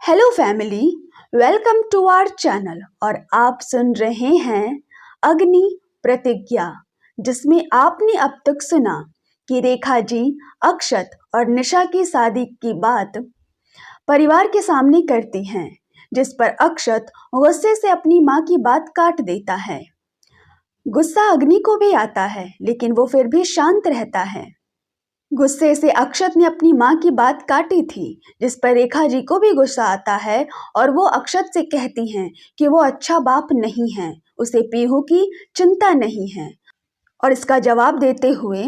Hello family, welcome to our channel. और आप सुन रहे हैं अग्नि प्रतिज्ञा, जिसमें आपने अब तक सुना कि रेखा जी अक्षत और निशा की शादी की बात परिवार के सामने करती हैं, जिस पर अक्षत गुस्से से अपनी माँ की बात काट देता है। गुस्सा अग्नि को भी आता है, लेकिन वो फिर भी शांत रहता है। गुस्से से अक्षत ने अपनी माँ की बात काटी थी, जिस पर रेखा जी को भी गुस्सा आता है और वो अक्षत से कहती हैं कि वो अच्छा बाप नहीं है, उसे पीहू की चिंता नहीं है। और इसका जवाब देते हुए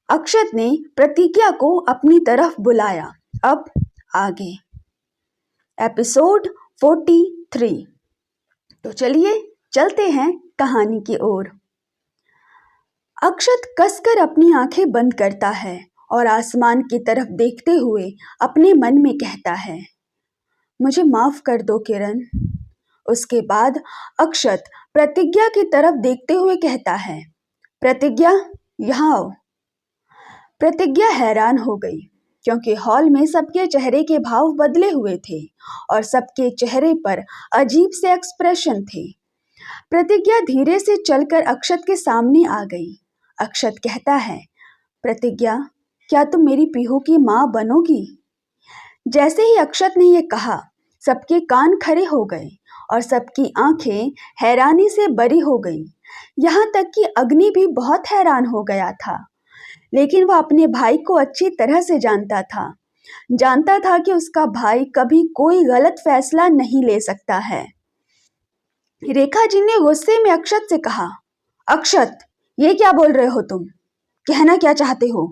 अक्षत ने प्रतिज्ञा को अपनी तरफ बुलाया। अब आगे एपिसोड 43। तो चलिए चलते हैं कहानी की ओर। अक्षत कसकर अपनी आंखें बंद करता है और आसमान की तरफ देखते हुए अपने मन में कहता है, मुझे माफ कर दो किरण। उसके बाद अक्षत प्रतिज्ञा की तरफ देखते हुए कहता है, प्रतिज्ञा यहाँ आओ। प्रतिज्ञा हैरान हो गई, क्योंकि हॉल में सबके चेहरे के भाव बदले हुए थे और सबके चेहरे पर अजीब से एक्सप्रेशन थे। प्रतिज्ञा धीरे से चलकर अक्षत के सामने आ गई। अक्षत कहता है, प्रतिज्ञा, क्या तुम मेरी पीहू की माँ बनोगी? जैसे ही अक्षत ने यह कहा, सबके कान खड़े हो गए और सबकी आंखें हैरानी से बड़ी हो गई। यहाँ तक कि अग्नि भी बहुत हैरान हो गया था, लेकिन वह अपने भाई को अच्छी तरह से जानता था कि उसका भाई कभी कोई गलत फैसला नहीं ले सकता है। रेखा जी ने गुस्से में अक्षत से कहा, अक्षत, ये क्या बोल रहे हो तुम? कहना क्या चाहते हो?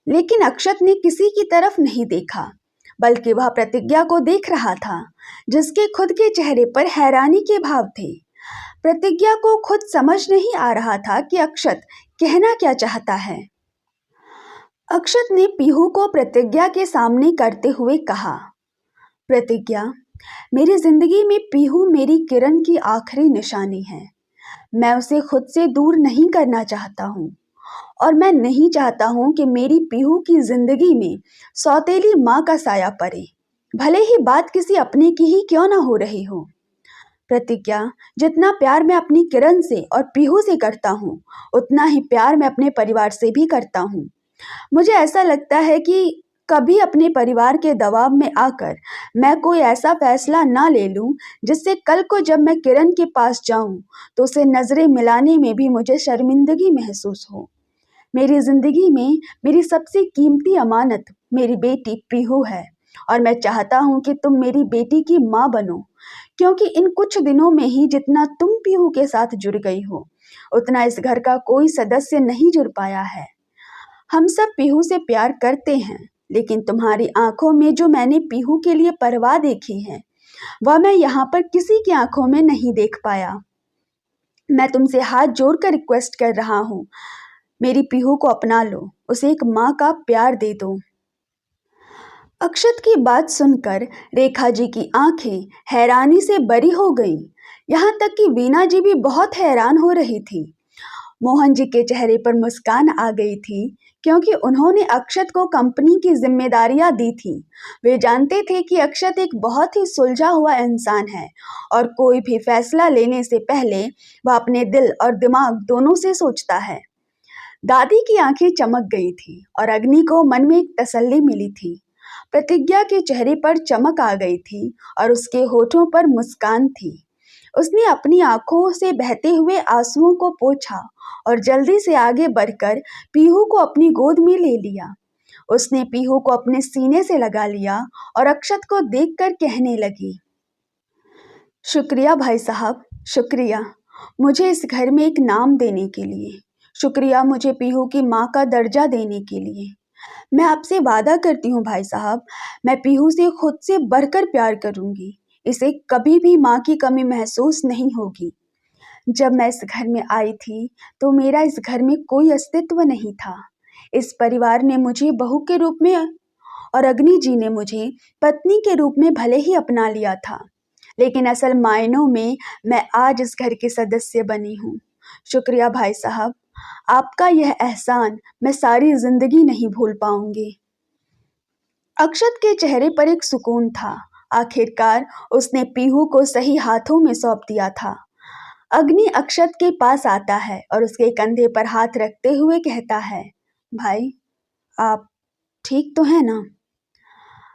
लेकिन अक्षत ने किसी की तरफ नहीं देखा, बल्कि वह प्रतिज्ञा को देख रहा था, जिसके खुद के चेहरे पर हैरानी के भाव थे। प्रतिज्ञा को खुद समझ नहीं आ रहा था कि अक्षत कहना क्या चाहता है। अक्षत ने पीहू को प्रतिज्ञा के सामने करते हुए कहा, प्रतिज्ञा, मेरी जिंदगी में पीहू मेरी किरण की आखिरी निशानी है। मैं उसे खुद से दूर नहीं करना चाहता हूँ और मैं नहीं चाहता हूँ कि मेरी पीहू की जिंदगी में सौतेली माँ का साया पड़े, भले ही बात किसी अपने की ही क्यों ना हो रही हो। प्रतिज्ञा, जितना प्यार मैं अपनी किरण से और पीहू से करता हूँ, उतना ही प्यार मैं अपने परिवार से भी करता हूँ। मुझे ऐसा लगता है कि कभी अपने परिवार के दबाव में आकर मैं कोई ऐसा फैसला ना ले लूं जिससे कल को जब मैं किरण के पास जाऊं तो उसे नजरें मिलाने में भी मुझे शर्मिंदगी महसूस हो। मेरी जिंदगी में मेरी सबसे कीमती अमानत मेरी बेटी पीहू है और मैं चाहता हूं कि तुम मेरी बेटी की माँ बनो, क्योंकि इन कुछ दिनों में ही जितना तुम पीहू के साथ जुड़ गई हो, उतना इस घर का कोई सदस्य नहीं जुड़ पाया है। हम सब पीहू से प्यार करते हैं, लेकिन तुम्हारी आंखों में जो मैंने पीहू के लिए परवाह देखी है, वह मैं यहाँ पर किसी की आंखों में नहीं देख पाया। मैं तुमसे हाथ जोड़कर रिक्वेस्ट कर रहा हूँ, मेरी पीहू को अपना लो, उसे एक माँ का प्यार दे दो। अक्षत की बात सुनकर रेखा जी की आंखें हैरानी से बड़ी हो गईं। यहाँ तक कि वीणा जी भी बहुत हैरान हो रही थी। मोहन जी के चेहरे पर मुस्कान आ गई थी, क्योंकि उन्होंने अक्षत को कंपनी की जिम्मेदारियां दी थी। वे जानते थे कि अक्षत एक बहुत ही सुलझा हुआ इंसान है और कोई भी फैसला लेने से पहले वह अपने दिल और दिमाग दोनों से सोचता है। दादी की आंखें चमक गई थी और अग्नि को मन में एक तसल्ली मिली थी। प्रतिज्ञा के चेहरे पर चमक आ गई थी और उसके होठों पर मुस्कान थी। उसने अपनी आंखों से बहते हुए आंसुओं को पोंछा और जल्दी से आगे बढ़कर पीहू को अपनी गोद में ले लिया। उसने पीहू को अपने सीने से लगा लिया और अक्षत को देखकर कहने लगी, शुक्रिया भाई साहब, शुक्रिया मुझे इस घर में एक नाम देने के लिए, शुक्रिया मुझे पीहू की माँ का दर्जा देने के लिए। मैं आपसे वादा करती हूँ भाई साहब, मैं पीहू से खुद से बढ़कर प्यार करूंगी। इसे कभी भी माँ की कमी महसूस नहीं होगी। जब मैं इस घर में आई थी तो मेरा इस घर में कोई अस्तित्व नहीं था। इस परिवार ने मुझे बहू के रूप में और अग्नि जी ने मुझे पत्नी के रूप में भले ही अपना लिया था, लेकिन असल मायनों में मैं आज इस घर के सदस्य बनी हूँ। शुक्रिया भाई साहब, आपका यह एहसान मैं सारी जिंदगी नहीं भूल पाऊंगी। अक्षत के चेहरे पर एक सुकून था। आखिरकार उसने पीहू को सही हाथों में सौंप दिया था। अग्नि अक्षत के पास आता है और उसके कंधे पर हाथ रखते हुए कहता है, भाई आप ठीक तो है ना?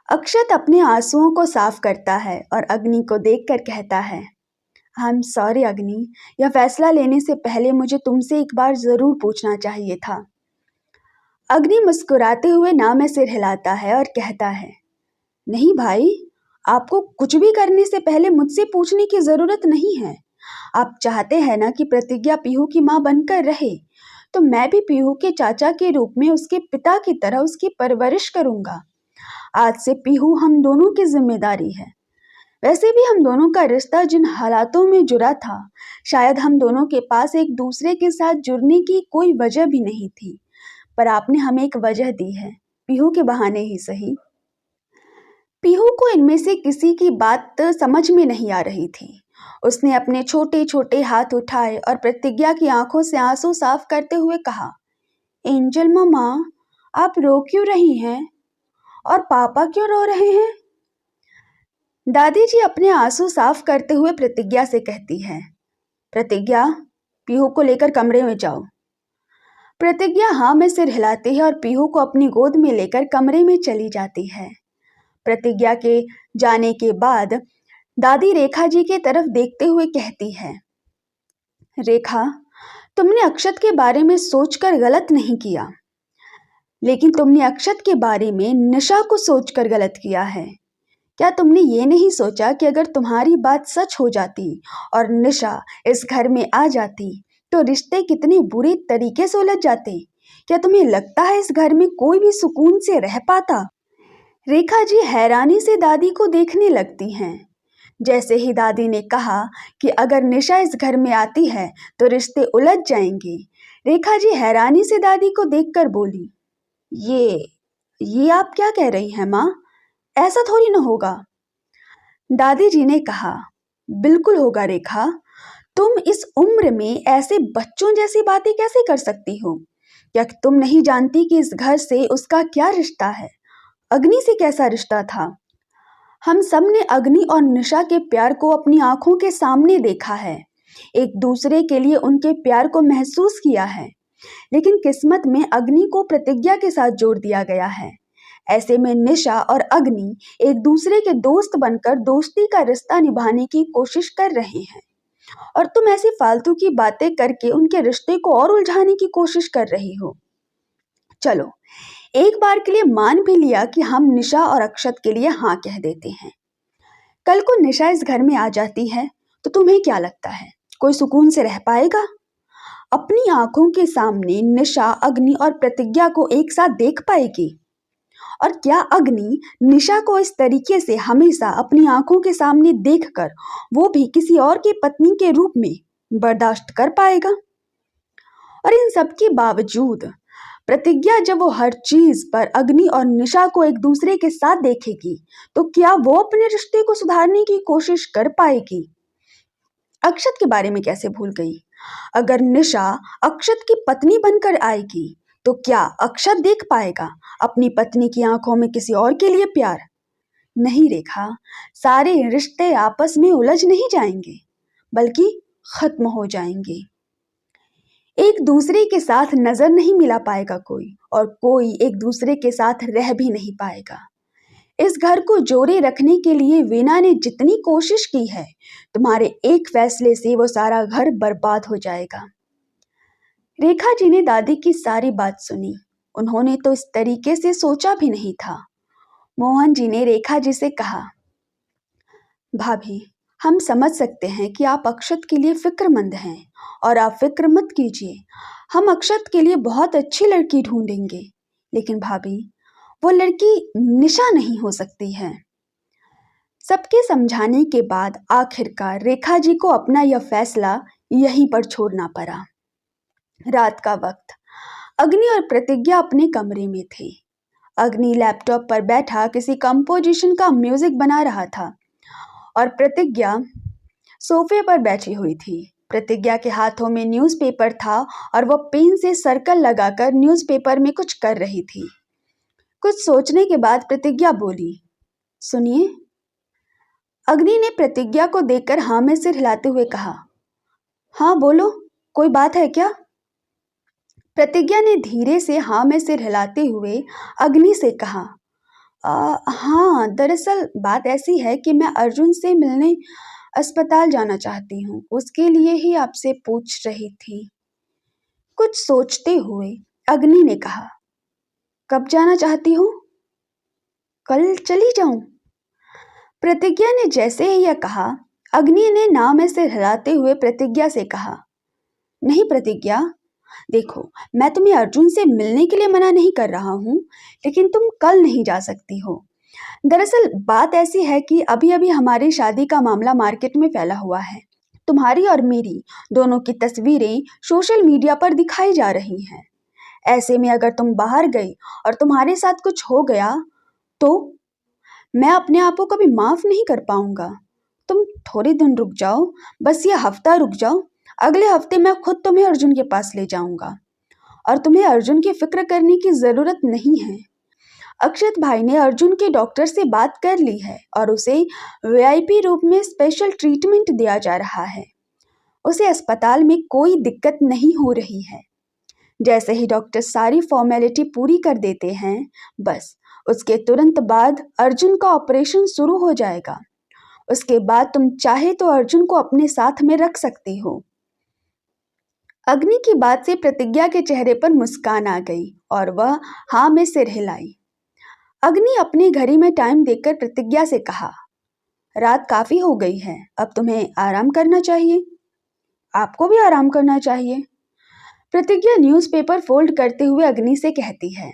अक्षत अपने आंसुओं को साफ करता है और अग्नि को देखकर कहता है, आई एम सॉरी अग्नि, यह फैसला लेने से पहले मुझे तुमसे एक बार जरूर पूछना चाहिए था। अग्नि मुस्कुराते हुए ना में सिर हिलाता है और कहता है, नहीं भाई, आपको कुछ भी करने से पहले मुझसे पूछने की जरूरत नहीं है। आप चाहते हैं ना कि प्रतिज्ञा पीहू की माँ बनकर रहे, तो मैं भी पीहू के चाचा के रूप में उसके पिता की तरह उसकी परवरिश करूंगा। आज से पीहू हम दोनों की जिम्मेदारी है। वैसे भी हम दोनों का रिश्ता जिन हालातों में जुड़ा था, शायद हम दोनों के पास एक दूसरे के साथ जुड़ने की कोई वजह भी नहीं थी, पर आपने हमें एक वजह दी है, पीहू के बहाने ही सही। पीहू को इनमें से किसी की बात समझ में नहीं आ रही थी। उसने अपने छोटे छोटे हाथ उठाए और प्रतिज्ञा की आंखों से आंसू साफ करते हुए कहा, एंजल मामा, आप रो क्यों रही हैं? और पापा क्यों रो रहे हैं? दादी जी अपने आंसू साफ करते हुए प्रतिज्ञा से कहती है, प्रतिज्ञा, पीहू को लेकर कमरे में जाओ। प्रतिज्ञा हाँ में सिर हिलाती है और पीहू को अपनी गोद में लेकर कमरे में चली जाती है। प्रतिज्ञा के जाने के बाद दादी रेखा जी के तरफ देखते हुए कहती है, रेखा, तुमने अक्षत के बारे में सोचकर गलत नहीं किया, लेकिन तुमने अक्षत के बारे में निशा को सोचकर गलत किया है। क्या तुमने ये नहीं सोचा कि अगर तुम्हारी बात सच हो जाती और निशा इस घर में आ जाती तो रिश्ते कितने बुरे तरीके से उलझ जाते? क्या तुम्हें लगता है इस घर में कोई भी सुकून से रह पाता? रेखा जी हैरानी से दादी को देखने लगती हैं। जैसे ही दादी ने कहा कि अगर निशा इस घर में आती है तो रिश्ते उलझ जाएंगे, रेखा जी हैरानी से दादी को देखकर बोली, ये आप क्या कह रही हैं माँ? ऐसा थोड़ी ना होगा। दादी जी ने कहा, बिल्कुल होगा रेखा, तुम इस उम्र में ऐसे बच्चों जैसी बातें कैसे कर सकती हो? क्या तुम नहीं जानती कि इस घर से उसका क्या रिश्ता है? अग्नि से कैसा रिश्ता था? हम सब ने अग्नि और निशा के प्यार को अपनी आंखों के सामने देखा है, एक दूसरे के लिए उनके प्यार को महसूस किया है, लेकिन किस्मत में अग्नि को प्रतिज्ञा के साथ जोड़ दिया गया है। ऐसे में निशा और अग्नि एक दूसरे के दोस्त बनकर दोस्ती का रिश्ता निभाने की कोशिश कर रहे हैं, और तुम ऐसी फालतू की बातें करके उनके रिश्ते को और उलझाने की कोशिश कर रही हो। चलो, एक बार के लिए मान भी लिया कि हम निशा और अक्षत के लिए हाँ कह देते हैं। कल को निशा इस घर में आ जाती है तो तुम्हें क्या लगता है कोई सुकून से रह पाएगा? अपनी आंखों के सामने निशा, अग्नि और प्रतिज्ञा को एक साथ देख पाएगी? और क्या अग्नि निशा को इस तरीके से हमेशा अपनी आंखों के सामने देखकर, वो भी किसी और की पत्नी के रूप में, बर्दाश्त कर पाएगा? और इन सब के बावजूद प्रतिज्ञा जब वो हर चीज पर अग्नि और निशा को एक दूसरे के साथ देखेगी तो क्या वो अपने रिश्ते को सुधारने की कोशिश कर पाएगी? अक्षत के बारे में कैसे भूल गई? अगर निशा अक्षत की पत्नी बनकर आएगी तो क्या अक्षत देख पाएगा अपनी पत्नी की आंखों में किसी और के लिए प्यार? नहीं रेखा, सारे रिश्ते आपस में उलझ नहीं जाएंगे, बल्कि खत्म हो जाएंगे। एक दूसरे के साथ नजर नहीं मिला पाएगा कोई, और कोई एक दूसरे के साथ रह भी नहीं पाएगा। इस घर को जोड़े रखने के लिए वीना ने जितनी कोशिश की है, तुम्हारे एक फैसले से वो सारा घर बर्बाद हो जाएगा। रेखा जी ने दादी की सारी बात सुनी। उन्होंने तो इस तरीके से सोचा भी नहीं था। मोहन जी ने रेखा जी से कहा, भाभी, हम समझ सकते हैं कि आप अक्षत के लिए फिक्रमंद हैं, और आप फिक्र मत कीजिए, हम अक्षत के लिए बहुत अच्छी लड़की ढूंढेंगे। लेकिन भाभी, वो लड़की निशा नहीं हो सकती है। सबके समझाने के बाद आखिरकार रेखा जी को अपना यह फैसला यहीं पर छोड़ना पड़ा। रात का वक्त, अग्नि और प्रतिज्ञा अपने कमरे में थे। अग्नि लैपटॉप पर बैठा किसी कंपोजिशन का म्यूजिक बना रहा था और प्रतिज्ञा सोफे पर बैठी हुई थी। प्रतिज्ञा के हाथों में न्यूज़पेपर था और वह पेन से सर्कल लगाकर न्यूज़पेपर में कुछ कर रही थी। कुछ सोचने के बाद प्रतिज्ञा बोली, सुनिए। अग्नि ने प्रतिज्ञा को देखकर हाँ में सिर हिलाते हुए कहा, हाँ बोलो, कोई बात है क्या? प्रतिज्ञा ने धीरे से हाँ में सिर हिलाते हुए अग्नि से कहा, हाँ, दरअसल बात ऐसी है कि मैं अर्जुन से मिलने अस्पताल जाना चाहती हूँ, उसके लिए ही आपसे पूछ रही थी। कुछ सोचते हुए अग्नि ने कहा, कब जाना चाहती हो? कल चली जाऊं? प्रतिज्ञा ने जैसे ही यह कहा, अग्नि ने ना में सिर हिलाते हुए प्रतिज्ञा से कहा, नहीं प्रतिज्ञा, देखो, मैं तुम्हें अर्जुन से मिलने के लिए मना नहीं कर रहा हूँ, लेकिन तुम कल नहीं जा सकती हो। दरअसल बात ऐसी है कि अभी अभी हमारी शादी का मामला मार्केट में फैला हुआ है। तुम्हारी और मेरी दोनों की तस्वीरें सोशल मीडिया पर दिखाई जा रही हैं। ऐसे में अगर तुम बाहर गई और तुम्हारे साथ कुछ हो गया तो मैं अपने आप को कभी माफ नहीं कर पाऊंगा। तुम थोड़े दिन रुक जाओ, बस ये हफ्ता रुक जाओ। अगले हफ्ते मैं खुद तुम्हें अर्जुन के पास ले जाऊंगा और तुम्हें अर्जुन की फिक्र करने की जरूरत नहीं है। अक्षत भाई ने अर्जुन के डॉक्टर से बात कर ली है और उसे वीआईपी रूप में स्पेशल ट्रीटमेंट दिया जा रहा है। उसे अस्पताल में कोई दिक्कत नहीं हो रही है। जैसे ही डॉक्टर सारी फॉर्मेलिटी पूरी कर देते हैं, बस उसके तुरंत बाद अर्जुन का ऑपरेशन शुरू हो जाएगा। उसके बाद तुम चाहे तो अर्जुन को अपने साथ में रख सकती हो। अग्नि की बात से प्रतिज्ञा के चेहरे पर मुस्कान आ गई और वह हाँ में सिर हिलाई। अग्नि अपनी घड़ी में टाइम देखकर प्रतिज्ञा से कहा, रात काफी हो गई है, अब तुम्हें आराम करना चाहिए। आपको भी आराम करना चाहिए। प्रतिज्ञा न्यूज़पेपर फोल्ड करते हुए अग्नि से कहती है।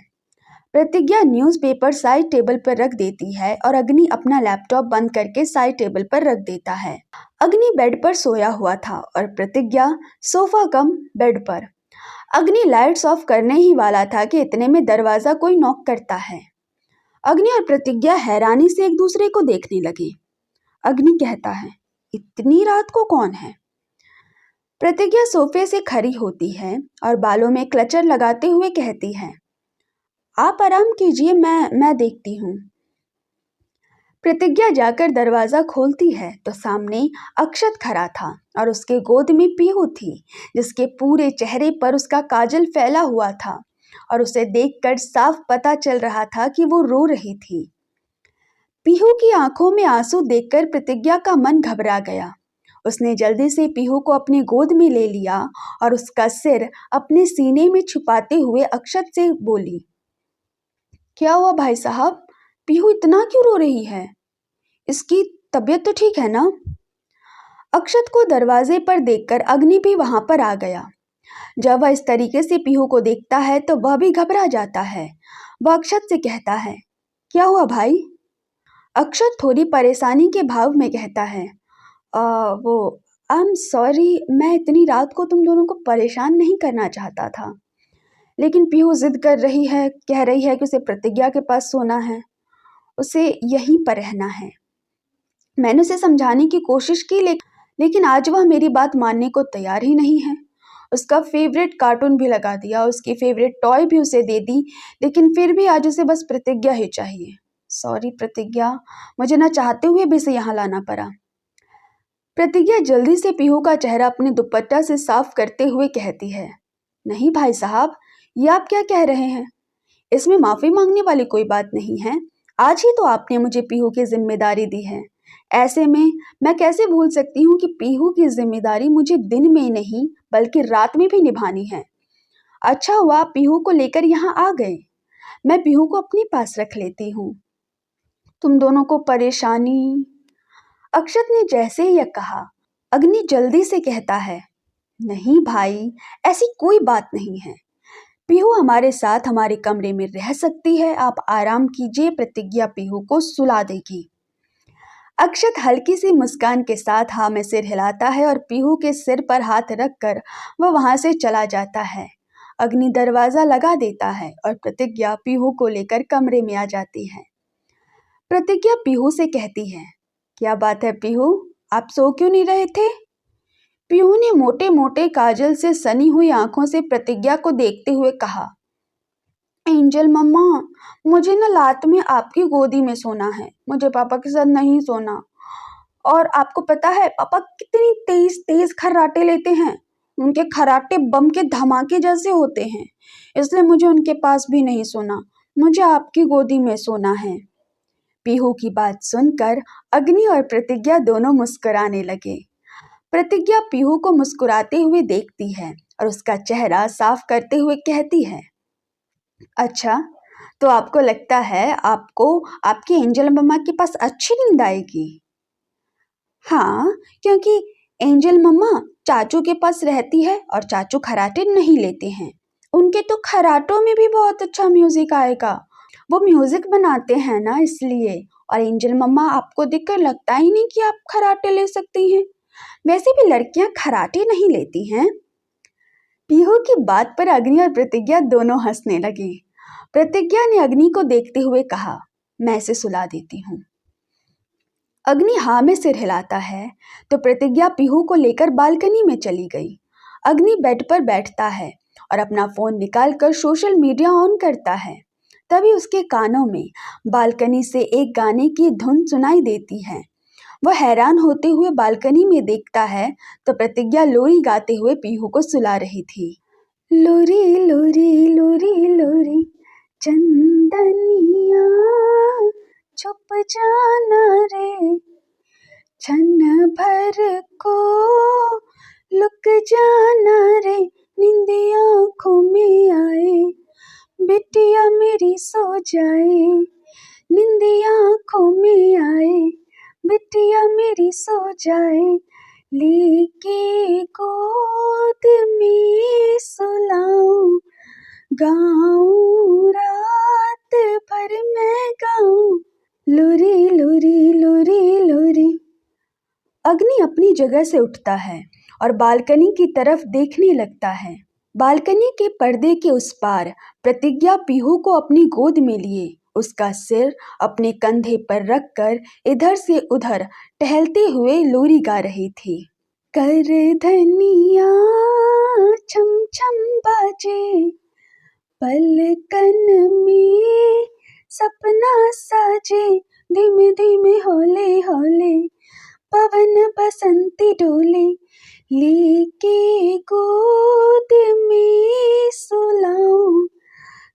प्रतिज्ञा न्यूज़पेपर साइड टेबल पर रख देती है और अग्नि अपना लैपटॉप बंद करके साइड टेबल पर रख देता है। अग्नि बेड पर सोया हुआ था और प्रतिज्ञा सोफा कम बेड पर। अग्नि लाइट्स ऑफ करने ही वाला था कि इतने में दरवाजा कोई नॉक करता है। अग्नि और प्रतिज्ञा हैरानी से एक दूसरे को देखने लगे। अग्नि कहता है, इतनी रात को कौन है? प्रतिज्ञा सोफे से खड़ी होती है और बालों में क्लचर लगाते हुए कहती है, आप आराम कीजिए, मैं देखती हूँ। प्रतिज्ञा जाकर दरवाजा खोलती है तो सामने अक्षत खड़ा था और उसके गोद में पीहू थी, जिसके पूरे चेहरे पर उसका काजल फैला हुआ था और उसे देखकर साफ पता चल रहा था कि वो रो रही थी। पीहू की आंखों में आंसू देखकर प्रतिज्ञा का मन घबरा गया। उसने जल्दी से पीहू को अपनी गोद में ले लिया और उसका सिर अपने सीने में छुपाते हुए अक्षत से बोली, क्या हुआ भाई साहब? पीहू इतना क्यों रो रही है? इसकी तबीयत तो ठीक है ना? अक्षत को दरवाजे पर देखकर अग्नि भी वहां पर आ गया। जब वह इस तरीके से पीहू को देखता है तो वह भी घबरा जाता है। वह अक्षत से कहता है, क्या हुआ भाई? अक्षत थोड़ी परेशानी के भाव में कहता है, वो आई एम सॉरी, मैं इतनी रात को तुम दोनों को परेशान नहीं करना चाहता था, लेकिन पीहू जिद कर रही है, कह रही है कि उसे प्रतिज्ञा के पास सोना है, उसे यहीं पर रहना है। मैंने उसे समझाने की कोशिश की, लेकिन आज वह मेरी बात मानने को तैयार ही नहीं है। उसका फेवरेट कार्टून भी लगा दिया, उसकी फेवरेट टॉय भी उसे दे दी, लेकिन फिर भी आज उसे बस प्रतिज्ञा ही चाहिए। सॉरी प्रतिज्ञा, मुझे न चाहते हुए भी इसे यहाँ लाना पड़ा। प्रतिज्ञा जल्दी से पीहू का चेहरा अपने दुपट्टा से साफ करते हुए कहती है, नहीं भाई साहब, ये आप क्या कह रहे हैं? इसमें माफी मांगने वाली कोई बात नहीं है। आज ही तो आपने मुझे पीहू की जिम्मेदारी दी है। ऐसे में मैं कैसे भूल सकती हूँ कि पीहू की जिम्मेदारी मुझे दिन में नहीं बल्कि रात में भी निभानी है। अच्छा हुआ आप पीहू को लेकर यहाँ आ गए। मैं पीहू को अपने पास रख लेती हूँ। तुम दोनों को परेशानी। अक्षत ने जैसे ही यह कहा, अग्नि जल्दी से कहता है, नहीं भाई, ऐसी कोई बात नहीं है। पीहू हमारे साथ हमारे कमरे में रह सकती है, आप आराम कीजिए। प्रतिज्ञा पीहू को सुला देगी। अक्षत हल्की सी मुस्कान के साथ हाँ में सिर हिलाता है और पीहू के सिर पर हाथ रखकर वह वहां से चला जाता है। अग्नि दरवाजा लगा देता है और प्रतिज्ञा पीहू को लेकर कमरे में आ जाती है। प्रतिज्ञा पीहू से कहती है, क्या बात है पीहू, आप सो क्यों नहीं रहे थे? पीहू ने मोटे मोटे काजल से सनी हुई आंखों से प्रतिज्ञा को देखते हुए कहा, एंजल मम्मा, मुझे ना रात में आपकी गोदी में सोना है, मुझे पापा के साथ नहीं सोना। और आपको पता है पापा कितनी तेज तेज खर्राटे लेते हैं, उनके खर्राटे बम के धमाके जैसे होते हैं, इसलिए मुझे उनके पास भी नहीं सोना, मुझे आपकी गोदी में सोना है। पीहू की बात सुनकर अग्नि और प्रतिज्ञा दोनों मुस्कुराने लगे। प्रतिज्ञा पीहू को मुस्कुराते हुए देखती है और उसका चेहरा साफ करते हुए कहती है, अच्छा, तो आपको लगता है आपको आपकी एंजल मम्मा के पास अच्छी नींद आएगी? हाँ, क्योंकि एंजल मम्मा चाचू के पास रहती है और चाचू खराटे नहीं लेते हैं। उनके तो खराटों में भी बहुत अच्छा म्यूजिक आएगा, वो म्यूजिक बनाते हैं ना इसलिए। और एंजल मम्मा आपको देखकर लगता ही नहीं कि आप खराटे ले सकती हैं, वैसे भी लड़कियां खराटे नहीं लेती हैं। पीहू की बात पर अग्नि और प्रतिज्ञा दोनों हंसने लगे। प्रतिज्ञा ने अग्नि को देखते हुए कहा, मैं इसे सुला देती हूँ। अग्नि हाँ में सिर हिलाता है तो प्रतिज्ञा पीहू को लेकर बालकनी में चली गई। अग्नि बेड पर बैठता है और अपना फोन निकालकर सोशल मीडिया ऑन करता है। तभी उसके कानों में बालकनी से एक गाने की धुन सुनाई देती है। वह हैरान होते हुए बालकनी में देखता है तो प्रतिज्ञा लोरी गाते हुए पीहू को सुला रही थी। लोरी लोरी लोरी लोरी चंदनिया छुप जाना रे, क्षण भर को लुक जाना रे, निंदिया आँखों में आए, बिटिया मेरी सो जाए, निंदिया आँखों में आए, बिटिया मेरी सो जाए, लेके गोद में सुलाऊं, गाऊं रात भर मैं गाऊं, लोरी लोरी लोरी लोरी। अग्नि अपनी जगह से उठता है और बालकनी की तरफ देखने लगता है। बालकनी के पर्दे के उस पार प्रतिज्ञा पीहू को अपनी गोद में लिए उसका सिर अपने कंधे पर रखकर इधर से उधर टहलते हुए लोरी गा रही थी। कर धनिया छम छम बाजे, पलकन में सपना साजे, धीमे धीमे होले होले, पवन बसंती डोले, लेके गोद में सुलाऊं,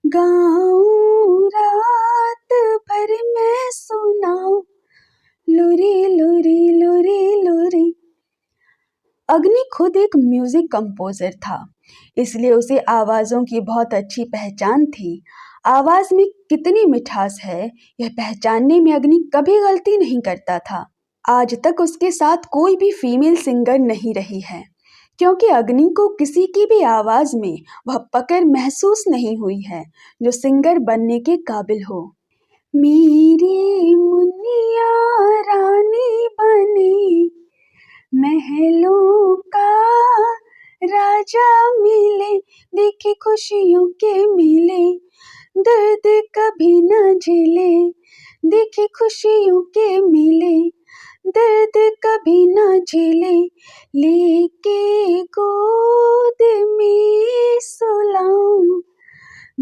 गाऊं रात भर मैं सुनाऊं, लोरी लोरी लोरी लोरी। अग्नि खुद एक म्यूजिक कंपोजर था, इसलिए उसे आवाज़ों की बहुत अच्छी पहचान थी। आवाज़ में कितनी मिठास है यह पहचानने में अग्नि कभी गलती नहीं करता था। आज तक उसके साथ कोई भी फीमेल सिंगर नहीं रही है, क्योंकि अग्नि को किसी की भी आवाज़ में वह पकड़ महसूस नहीं हुई है जो सिंगर बनने के काबिल हो। मेरी मुन्निया रानी बने, महलों का राजा मिले, देखे खुशियों के मिले, दर्द कभी न झेले, देखे खुशियों के मिले, दर्द कभी न झेले, लेके गोद में सुलाऊं,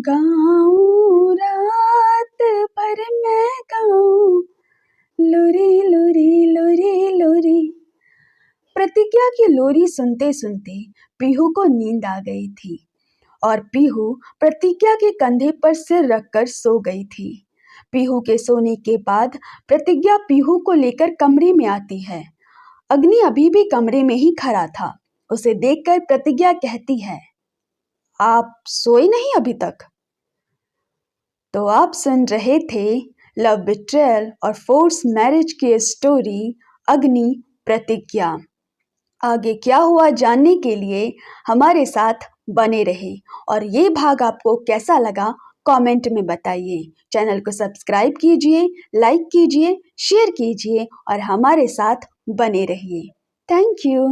गाऊं रात भर मैं गाऊं, लोरी लोरी लोरी लोरी। प्रतिज्ञा की लोरी सुनते सुनते पीहू को नींद आ गई थी और पीहू प्रतिज्ञा के कंधे पर सिर रखकर सो गई थी। पीहू के सोने के बाद प्रतिज्ञा पीहू को लेकर कमरे में आती है। अग्नि अभी भी कमरे में ही खड़ा था। उसे देखकर प्रतिज्ञा कहती है, आप सोए नहीं अभी तक? तो आप सुन रहे थे लव बिट्रेयल और फोर्स मैरिज की स्टोरी अग्नि प्रतिज्ञा। आगे क्या हुआ जानने के लिए हमारे साथ बने रहे और ये भाग आपको कैसा लगा कमेंट में बताइए। चैनल को सब्सक्राइब कीजिए, लाइक कीजिए, शेयर कीजिए और हमारे साथ बने रहिए। Thank you.